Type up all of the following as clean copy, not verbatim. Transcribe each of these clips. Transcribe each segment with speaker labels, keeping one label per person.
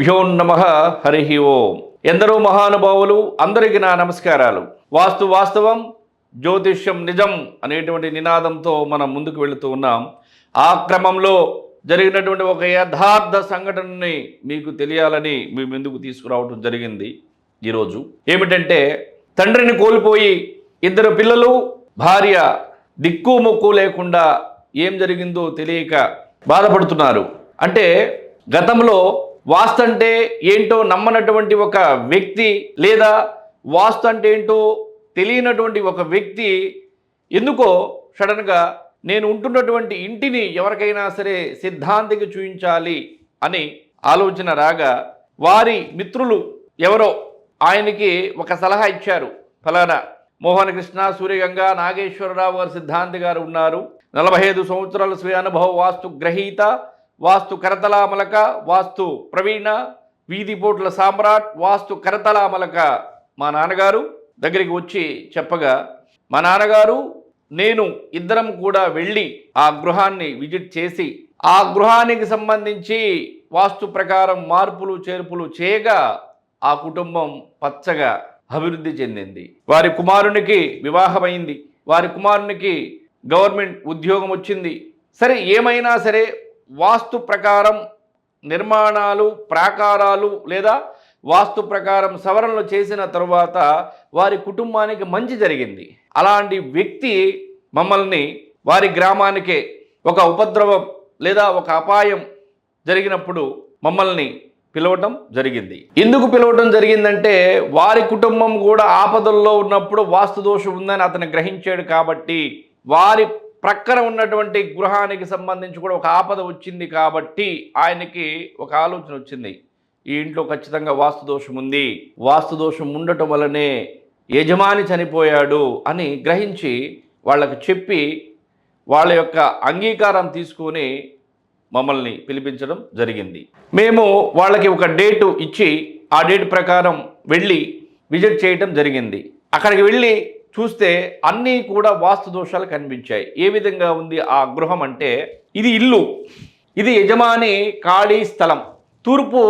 Speaker 1: గురుభ్యో నమః. హరి ఓం. ఎందరో మహానుభావులు అందరికీ నా నమస్కారాలు. వాస్తు వాస్తవం, జ్యోతిష్యం నిజం అనేటువంటి నినాదంతో మనం ముందుకు వెళుతూ ఉన్నాం. ఆ క్రమంలో జరిగినటువంటి ఒక యథార్థ సంఘటనని మీకు తెలియాలని మీ ముందుకు తీసుకురావడం జరిగింది. ఈరోజు ఏమిటంటే, తండ్రిని కోల్పోయి ఇద్దరు పిల్లలు, భార్య దిక్కు మొక్కు లేకుండా ఏం జరిగిందో తెలియక బాధపడుతున్నారు. అంటే గతంలో వాస్తు అంటే ఏంటో నమ్మనటువంటి ఒక వ్యక్తి, లేదా వాస్తు అంటే ఏంటో తెలియనటువంటి ఒక వ్యక్తి ఎందుకో సడన్గా నేను ఉంటున్నటువంటి ఇంటిని ఎవరికైనా సరే సిద్ధాంతికి చూపించాలి అని ఆలోచన రాగా, వారి మిత్రులు ఎవరో ఆయనకి ఒక సలహా ఇచ్చారు. ఫలానా మోహనకృష్ణ, సూర్యగంగా, నాగేశ్వరరావు గారు సిద్ధాంతి గారు ఉన్నారు. 45 సంవత్సరాల స్వీయ అనుభవ వాస్తు గ్రహీత, వాస్తు కరతలామలక, వాస్తు ప్రవీణ, వీధిపోట్ల సామ్రాట్, వాస్తు కరతలామలక మా నాన్నగారు దగ్గరికి వచ్చి చెప్పగా, మా నాన్నగారు నేను ఇద్దరం కూడా వెళ్ళి ఆ గృహాన్ని విజిట్ చేసి ఆ గృహానికి సంబంధించి వాస్తు ప్రకారం మార్పులు చేర్పులు చేయగా ఆ కుటుంబం పచ్చగా అభివృద్ధి చెందింది. వారి కుమారునికి వివాహమైంది, వారి కుమారునికి గవర్నమెంట్ ఉద్యోగం వచ్చింది. సరే, ఏమైనా సరే వాస్తు ప్రకారం నిర్మాణాలు, ప్రాకారాలు లేదా వాస్తు ప్రకారం సవరణలు చేసిన తరువాత వారి కుటుంబానికి మంచి జరిగింది. అలాంటి వ్యక్తి మమ్మల్ని వారి గ్రామానికే ఒక ఉపద్రవం లేదా ఒక అపాయం జరిగినప్పుడు మమ్మల్ని పిలవటం జరిగింది. ఎందుకు పిలవటం జరిగిందంటే, వారి కుటుంబం కూడా ఆపదల్లో ఉన్నప్పుడు వాస్తు దోషం ఉందని అతను గ్రహించాడు. కాబట్టి వారి ప్రక్కన ఉన్నటువంటి గృహానికి సంబంధించి కూడా ఒక ఆపద వచ్చింది. కాబట్టి ఆయనకి ఒక ఆలోచన వచ్చింది, ఈ ఇంట్లో ఖచ్చితంగా వాస్తు దోషం ఉంది, వాస్తు దోషం ఉండటం వల్లనే యజమాని చనిపోయాడు అని గ్రహించి వాళ్ళకు చెప్పి వాళ్ళ యొక్క అంగీకారం తీసుకొని మమ్మల్ని పిలిపించడం జరిగింది. మేము వాళ్ళకి ఒక డేటు ఇచ్చి ఆ డేట్ ప్రకారం వెళ్ళి విజిట్ చేయడం జరిగింది. అక్కడికి వెళ్ళి చూస్తే అన్నీ కూడా వాస్తు దోషాలు కనిపించాయి. ఏ విధంగా ఉంది ఆ గృహం అంటే, ఇది ఇల్లు, ఇది యజమాని ఖాళీ స్థలం, తూర్పు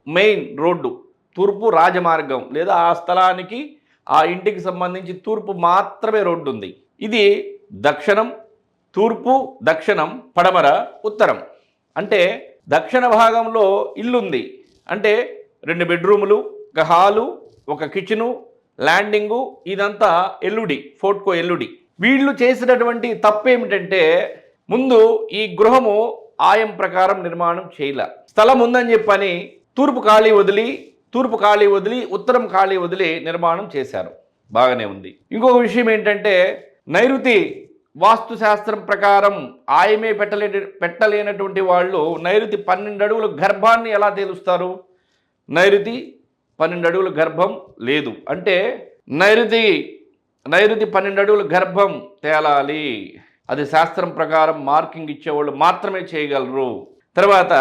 Speaker 1: మెయిన్ రోడ్డు, తూర్పు రాజమార్గం లేదా ఆ స్థలానికి ఆ ఇంటికి సంబంధించి తూర్పు మాత్రమే రోడ్డు ఉంది. ఇది దక్షిణం, తూర్పు, దక్షిణం, పడమర, ఉత్తరం. అంటే దక్షిణ భాగంలో ఇల్లుంది. అంటే 2 బెడ్రూములు, ఒక హాలు, ఒక కిచెను, ల్యాండింగు, ఇదంతా ఎల్లుడి, ఫోర్ట్కో ఎల్లుడి. వీళ్ళు చేసినటువంటి తప్పు ఏమిటంటే, ముందు ఈ గృహము ఆయం ప్రకారం నిర్మాణం చేయలే. స్థలం ఉందని చెప్పని తూర్పు ఖాళీ వదిలి ఉత్తరం ఖాళీ వదిలి నిర్మాణం చేశారు. బాగానే ఉంది. ఇంకొక విషయం ఏంటంటే, నైరుతి వాస్తు శాస్త్రం ప్రకారం ఆయమే పెట్టలేనటువంటి వాళ్ళు నైరుతి 12 అడుగుల గర్భాన్ని ఎలా తేలుస్తారు? నైరుతి 12 అడుగుల గర్భం లేదు అంటే నైరుతి 12 అడుగుల గర్భం తేలాలి. అది శాస్త్రం ప్రకారం మార్కింగ్ ఇచ్చేవాళ్ళు మాత్రమే చేయగలరు. తర్వాత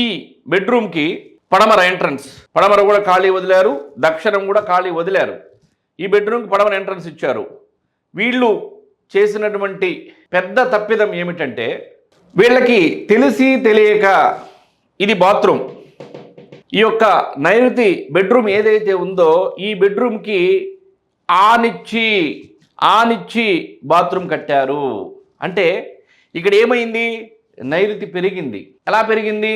Speaker 1: ఈ బెడ్రూమ్కి పడమర ఎంట్రన్స్, పడమర కూడా ఖాళీ వదిలారు, దక్షిణం కూడా ఖాళీ వదిలారు. ఈ బెడ్రూమ్కి పడమర ఎంట్రన్స్ ఇచ్చారు. వీళ్ళు చేసినటువంటి పెద్ద తప్పిదం ఏమిటంటే, వీళ్ళకి తెలిసి తెలియక ఇది బాత్రూమ్, ఈ యొక్క నైరుతి బెడ్రూమ్ ఏదైతే ఉందో ఈ బెడ్రూమ్కి ఆనిచ్చి బాత్రూమ్ కట్టారు. అంటే ఇక్కడ ఏమైంది? నైరుతి పెరిగింది. ఎలా పెరిగింది?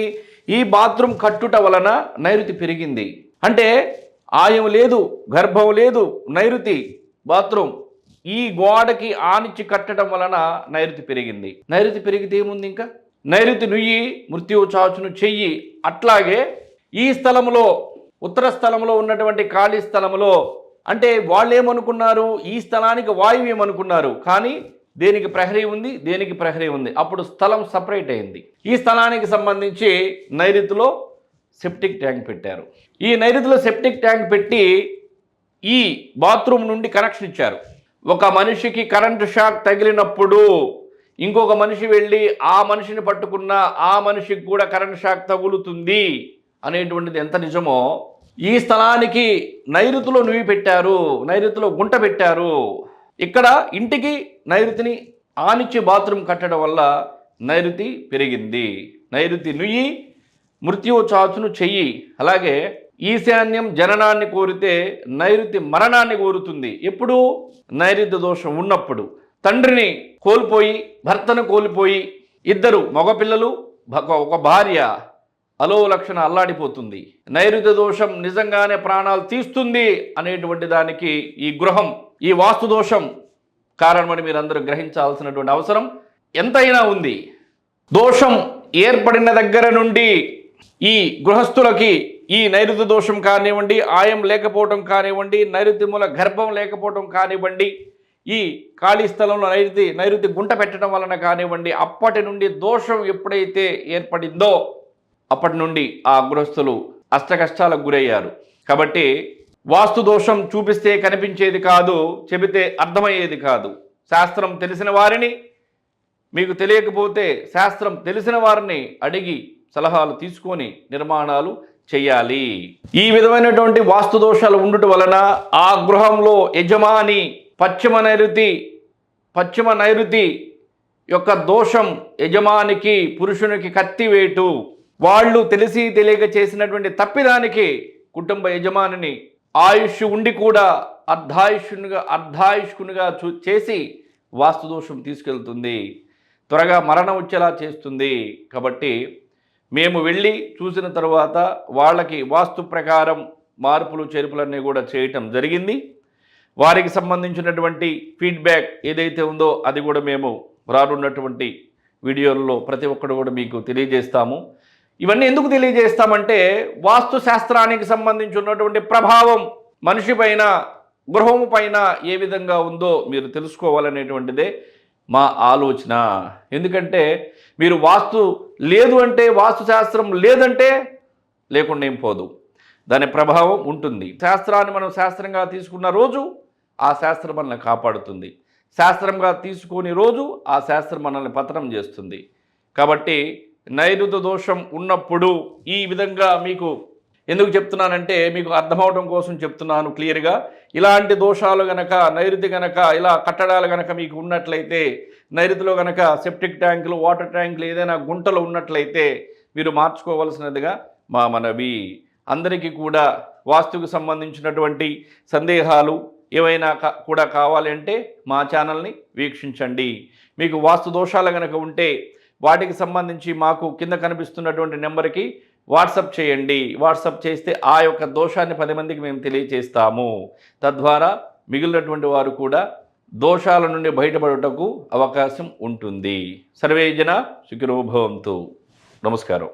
Speaker 1: ఈ బాత్రూమ్ కట్టుట వలన నైరుతి పెరిగింది. అంటే ఆయం లేదు, గర్భం లేదు, నైరుతి బాత్రూమ్ ఈ గోడకి ఆనిచ్చి కట్టడం వలన నైరుతి పెరిగింది. నైరుతి పెరిగితే ఏముంది? ఇంకా నైరుతి నుయ్యి మృత్యువు చాచును చెయ్యి. అట్లాగే ఈ స్థలంలో, ఉత్తర స్థలంలో ఉన్నటువంటి ఖాళీ స్థలంలో, అంటే వాళ్ళు ఏమనుకున్నారు? ఈ స్థలానికి వాయువు ఏమనుకున్నారు, కానీ దేనికి ప్రహరీ ఉంది, దేనికి ప్రహరీ ఉంది. అప్పుడు స్థలం సపరేట్ అయింది. ఈ స్థలానికి సంబంధించి నైరుతిలో సెప్టిక్ ట్యాంక్ పెట్టారు. ఈ నైరుతిలో సెప్టిక్ ట్యాంక్ పెట్టి ఈ బాత్రూమ్ నుండి కనెక్షన్ ఇచ్చారు. ఒక మనిషికి కరెంటు షాక్ తగిలినప్పుడు ఇంకొక మనిషి వెళ్ళి ఆ మనిషిని పట్టుకున్న ఆ మనిషికి కూడా కరెంటు షాక్ తగులుతుంది అనేటువంటిది ఎంత నిజమో, ఈ స్థలానికి నైరుతిలో నువ్వు పెట్టారు, నైరుతిలో గుంట పెట్టారు. ఇక్కడ ఇంటికి నైరుతిని ఆనిచ్చి బాత్రూమ్ కట్టడం వల్ల నైరుతి పెరిగింది. నైరుతి నుయ్యి మృత్యువు చాచును చెయ్యి. అలాగే ఈశాన్యం జననాన్ని కోరితే నైరుతి మరణాన్ని కోరుతుంది. ఎప్పుడు? నైరుతి దోషం ఉన్నప్పుడు. తండ్రిని కోల్పోయి, భర్తను కోల్పోయి, ఇద్దరు మగపిల్లలు, ఒక భార్య అలోలక్షణ అల్లాడిపోతుంది. నైరుతి దోషం నిజంగానే ప్రాణాలు తీస్తుంది అనేటువంటి దానికి ఈ గృహం, ఈ వాస్తు దోషం కారణమని మీరందరూ గ్రహించాల్సినటువంటి అవసరం ఎంతైనా ఉంది. దోషం ఏర్పడిన దగ్గర నుండి ఈ గృహస్థులకి ఈ నైరుతి దోషం కానివ్వండి, ఆయం లేకపోవటం కానివ్వండి, నైరుతి మూల గర్భం లేకపోవటం కానివ్వండి, ఈ ఖాళీ స్థలంలో నైరుతి గుంట పెట్టడం వలన కానివ్వండి, అప్పటి నుండి దోషం ఎప్పుడైతే ఏర్పడిందో అప్పటి నుండి ఆ గృహస్థులు అష్టకష్టాలకు గురయ్యారు. కాబట్టి వాస్తు దోషం చూపిస్తే కనిపించేది కాదు, చెబితే అర్థమయ్యేది కాదు. శాస్త్రం తెలిసిన వారిని, మీకు తెలియకపోతే శాస్త్రం తెలిసిన వారిని అడిగి సలహాలు తీసుకొని నిర్మాణాలు చేయాలి. ఈ విధమైనటువంటి వాస్తు దోషాలు ఉండటం వలన ఆ గృహంలో యజమాని పశ్చిమ నైరుతి యొక్క దోషం యజమానికి, పురుషునికి కత్తివేటు. వాళ్ళు తెలిసి తెలియక చేసినటువంటి తప్పిదానికి కుటుంబ యజమానిని ఆయుష్ ఉండి కూడా అర్ధాయుష్కునిగా చేసి వాస్తు దోషం తీసుకెళ్తుంది, త్వరగా మరణం వచ్చేలా చేస్తుంది. కాబట్టి మేము వెళ్ళి చూసిన తర్వాత వాళ్ళకి వాస్తు ప్రకారం మార్పులు చేర్పులన్నీ కూడా చేయటం జరిగింది. వారికి సంబంధించినటువంటి ఫీడ్బ్యాక్ ఏదైతే ఉందో అది కూడా మేము రానున్నటువంటి వీడియోల్లో ప్రతి ఒక్కరు కూడా మీకు తెలియజేస్తాము. ఇవన్నీ ఎందుకు తెలియజేస్తామంటే వాస్తు శాస్త్రానికి సంబంధించినటువంటి ప్రభావం మనిషి పైన, గృహము పైన ఏ విధంగా ఉందో మీరు తెలుసుకోవాలనేటువంటిదే మా ఆలోచన. ఎందుకంటే మీరు వాస్తు లేదు అంటే, వాస్తు శాస్త్రం లేదంటే లేకుండా ఏం పోదు, దాని ప్రభావం ఉంటుంది. శాస్త్రాన్ని మనం శాస్త్రంగా తీసుకున్న రోజు ఆ శాస్త్రం మనల్ని కాపాడుతుంది, శాస్త్రంగా తీసుకుని రోజు ఆ శాస్త్రం మనల్ని పతనం చేస్తుంది. కాబట్టి నైరుతి దోషం ఉన్నప్పుడు ఈ విధంగా మీకు ఎందుకు చెప్తున్నానంటే మీకు అర్థమవడం కోసం చెప్తున్నాను క్లియర్గా. ఇలాంటి దోషాలు గనక, నైరుతి గనక, ఇలా కట్టడాలు గనక మీకు ఉన్నట్లయితే, నైరుతిలో గనక సెప్టిక్ ట్యాంకులు, వాటర్ ట్యాంకులు, ఏదైనా గుంటలు ఉన్నట్లయితే మీరు మార్చుకోవాల్సినదిగా మా మనవి. అందరికీ కూడా వాస్తుకు సంబంధించినటువంటి సందేహాలు ఏవైనా కూడా కావాలి అంటే మా ఛానల్ని వీక్షించండి. మీకు వాస్తు దోషాలు కనుక ఉంటే వాటికి సంబంధించి మాకు కింద కనిపిస్తున్నటువంటి నెంబర్కి వాట్సాప్ చేయండి. వాట్సాప్ చేస్తే ఆ యొక్క దోషాన్ని 10 మందికి మేము తెలియజేస్తాము. తద్వారా మిగిలినటువంటి వారు కూడా దోషాల నుండి బయటపడుటకు అవకాశం ఉంటుంది. సర్వే జన సుఖినో భవంతు. నమస్కారం.